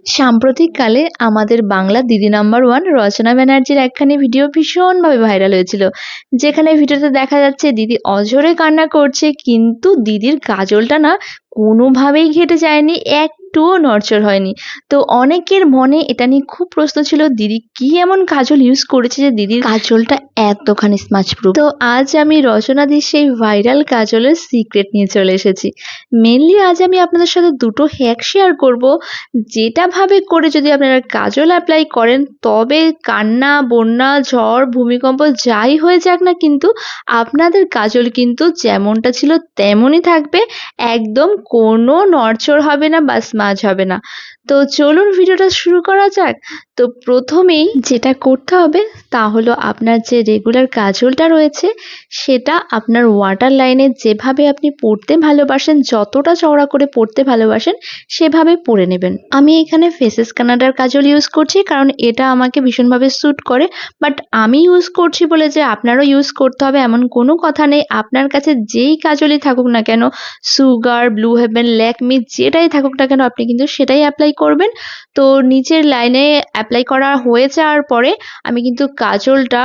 সাম্প্রতিককালে আমাদের বাংলা দিদি নাম্বার ওয়ান রচনা ব্যানার্জির একখানি ভিডিও ভীষণভাবে ভাইরাল হয়েছিল, যেখানে ভিডিওতে দেখা যাচ্ছে দিদি অঝরে কান্না করছে, কিন্তু দিদির কাজলটা না কোনোভাবেই ঘেটে যায়নি, একটুও নড়চড় হয়নি। তো অনেকের মনে এটা নিয়ে খুব প্রশ্ন ছিল, দিদি কি এমন কাজল ইউজ করেছে যে দিদির কাজলটা এতখানি স্মাচ প্রুফ। তো আজ আমি রচনাদির সেই ভাইরাল কাজলের সিক্রেট নিয়ে চলে এসেছি। মেনলি আজ আমি আপনাদের সাথে দুটো হ্যাক শেয়ার করব, যেটা ভাবে করে যদি আপনারা কাজল অ্যাপ্লাই করেন, তবে কান্না, বন্যা, ঝড়, ভূমিকম্প যাই হয়ে যাক না, কিন্তু আপনাদের কাজল কিন্তু যেমনটা ছিল তেমনই থাকবে, একদম কোনো নড়চড় হবে না বা স্মাজ হবে না। তো চলুন ভিডিওটা শুরু করা যাক। তো প্রথমেই যেটা করতে হবে তা হলো, আপনার যে রেগুলার কাজলটা রয়েছে সেটা আপনার ওয়াটার লাইনে যেভাবে আপনি পরতে ভালোবাসেন, যতটা চওড়া করে পরতে ভালোবাসেন সেভাবে পরে নেবেন। আমি এখানে ফেসেস কানাডার কাজল ইউজ করছি, কারণ এটা আমাকে ভীষণভাবে স্যুট করে। বাট আমি ইউজ করছি বলে যে আপনারও ইউজ করতে হবে এমন কোনো কথা নেই। আপনার কাছে যেই কাজলই থাকুক না কেন, সুগার, ব্লু হেভেন, ল্যাকমি, যেটাই থাকুক না কেন, আপনি কিন্তু সেটাই অ্যাপ্লাই করবেন। তো নিচের লাইনে অ্যাপ্লাই করা হয়ে যাওয়ার পরে আমি কিন্তু কাজলটা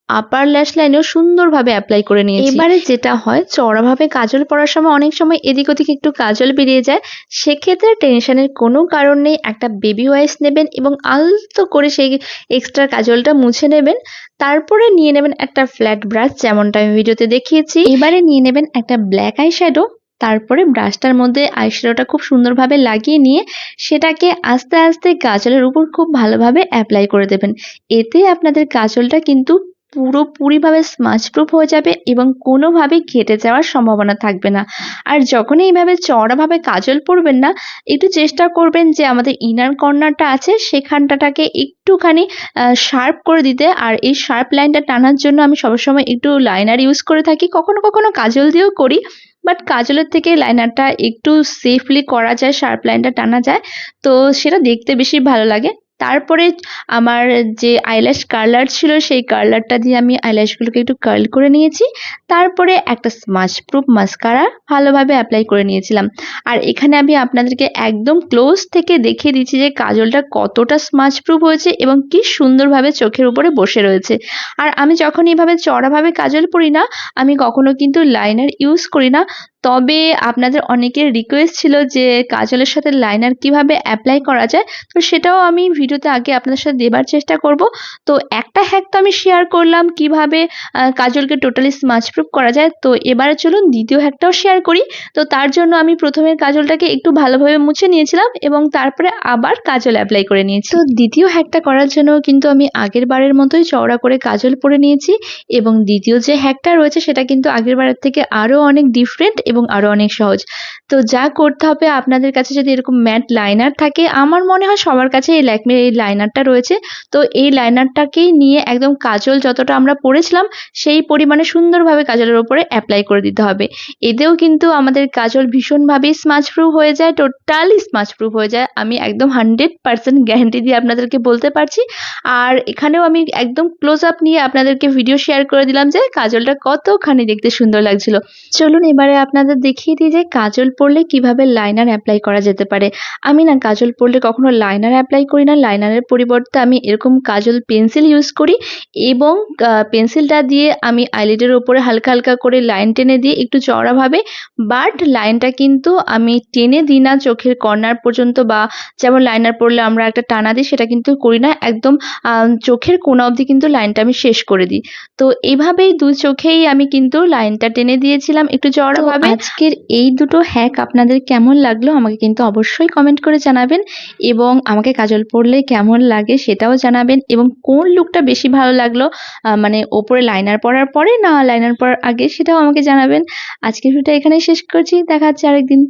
আপার ল্যাশ লাইনেও সুন্দরভাবে অ্যাপ্লাই করে নিয়েছি। এবারে যেটা হয়, চওড়াভাবে কাজল পরার সময় অনেক সময় এদিক ওদিক একটু কাজল বেরিয়ে যায়, সেক্ষেত্রে টেনশনের কোনো কারণ নেই। একটা বেবি ওয়াইপস নেবেন এবং আলতো করে সেই এক্সট্রা কাজলটা মুছে নেবেন। তারপরে নিয়ে নেবেন একটা ফ্ল্যাট ব্রাশ, যেমনটা আমি ভিডিওতে দেখিয়েছি। এবারে নিয়ে নেবেন একটা ব্ল্যাক আই শ্যাডো। তারপরে ব্রাশটার মধ্যে আইশ্যাডোটা খুব সুন্দরভাবে লাগিয়ে নিয়ে সেটাকে আস্তে আস্তে কাজলের উপর খুব ভালোভাবে অ্যাপ্লাই করে দেবেন। এতে আপনাদের কাজলটা কিন্তু পুরোপুরিভাবে স্মাচ প্রুফ হয়ে যাবে এবং কোনোভাবে ঘেটে যাওয়ার সম্ভাবনা থাকবে না। আর যখনই এইভাবে চওড়াভাবে কাজল পরবেন না, একটু চেষ্টা করবেন যে আমাদের ইনার কর্নারটা আছে সেখানটাকে একটুখানি শার্প করে দিতে। আর এই শার্প লাইনটা টানার জন্য আমি সবসময় একটু লাইনার ইউজ করে থাকি, কখনো কখনো কাজল দিয়েও করি। বাট কাজলের থেকে লাইনারটা একটু সেফলি করা যায়, শার্প লাইনটা টানা যায়, তো সেটা দেখতে বেশি ভালো লাগে। তারপরে আমার যে আইল্যাশ কার্লার ছিল, সেই কার্লারটা দিয়ে আমি আইল্যাশগুলোকে একটু কার্ল করে নিয়েছি। তারপরে একটা স্মাচ প্রুফ মাস্কারা ভালোভাবে অ্যাপ্লাই করে নিয়েছিলাম। আর এখানে আমি আপনাদেরকে একদম ক্লোজ থেকে দেখিয়ে দিচ্ছি যে কাজলটা কতটা স্মাচ প্রুফ হয়েছে এবং কি সুন্দরভাবে চোখের উপরে বসে রয়েছে। আর আমি যখন এইভাবে চড়াভাবে কাজল পরি না, আমি কখনো কিন্তু লাইনার ইউজ করি না। তবে আপনাদের অনেকের রিকোয়েস্ট ছিল যে কাজলের সাথে লাইনার কিভাবে অ্যাপ্লাই করা যায়, তো সেটাও আমি ভিডিওতে আগে আপনাদের সাথে দেবার চেষ্টা করব। তো একটা হ্যাক তো আমি শেয়ার করলাম কিভাবে কাজলকে টোটালি স্মাচ প্রুফ করা যায়। তো এবারে চলুন দ্বিতীয় হ্যাকটাও শেয়ার করি। তো তার জন্য আমি প্রথমে কাজলটাকে একটু ভালোভাবে মুছে নিয়েছিলাম এবং তারপরে আবার কাজল অ্যাপ্লাই করে নিয়েছি। তো দ্বিতীয় হ্যাকটা করার জন্য কিন্তু আমি আগের বারের মতোই চওড়া করে কাজল পরে নিয়েছি, এবং দ্বিতীয় যে হ্যাকটা রয়েছে সেটা কিন্তু আগের বারের থেকে আরও অনেক ডিফারেন্ট এবং আরও অনেক সহজ। তো যা করতে হবে, আপনাদের কাছে যদি এরকম ম্যাট লাইনার থাকে, আমার মনে হয় সবার কাছে এই ল্যাকমির এই লাইনারটা রয়েছে, তো এই লাইনারটাকেই নিয়ে একদম কাজল যতটা আমরা পরেছিলাম সেই পরিমাণে সুন্দরভাবে কাজলের ওপরে অ্যাপ্লাই করে দিতে হবে। এতেও কিন্তু আমাদের কাজল ভীষণভাবেই স্মাচ প্রুফ হয়ে যায়, টোটালি স্মাচ প্রুফ হয়ে যায়, আমি একদম 100% গ্যারান্টি দিয়ে আপনাদেরকে বলতে পারছি। আর এখানেও আমি একদম ক্লোজ আপ নিয়ে আপনাদেরকে ভিডিও শেয়ার করে দিলাম যে কাজলটা কতখানি দেখতে সুন্দর লাগছিল। চলুন এবারে আপনাদের দেখিয়ে দিই যে কাজল পরলে কিভাবে লাইনার অ্যাপ্লাই করা যেতে পারে। আমি না কাজল পরলে কখনো লাইনার অ্যাপ্লাই করি না, লাইনারের পরিবর্তে আমি এরকম কাজল পেন্সিল ইউজ করি, এবং পেন্সিলটা দিয়ে আমি আইলিডের ওপরে হালকা হালকা করে লাইন টেনে দিই একটু চওড়াভাবে। বাট লাইনটা কিন্তু আমি টেনে দিই না চোখের কর্নার পর্যন্ত, বা যেমন লাইনার পরলে আমরা একটা টানা দিই সেটা কিন্তু করি না, একদম চোখের কোনা অবধি কিন্তু লাইনটা আমি শেষ করে দিই। তো এইভাবেই দু চোখেই আমি কিন্তু লাইনটা টেনে দিয়েছিলাম একটু চওড়াভাবে। আজকের এই দুটো হ্যাক আপনাদের কেমন লাগলো আমাকে কিন্তু অবশ্যই কমেন্ট করে জানাবেন, এবং আমাকে কাজল পরলে কেমন লাগে সেটাও জানাবেন, এবং কোন লুকটা বেশি ভালো লাগলো, মানে ওপরে লাইনার পরার পরে না লাইনার পরার আগে, সেটাও আমাকে জানাবেন। আজকের ভিডিওটা এখানেই শেষ করছি, দেখা হচ্ছে আরেকদিন।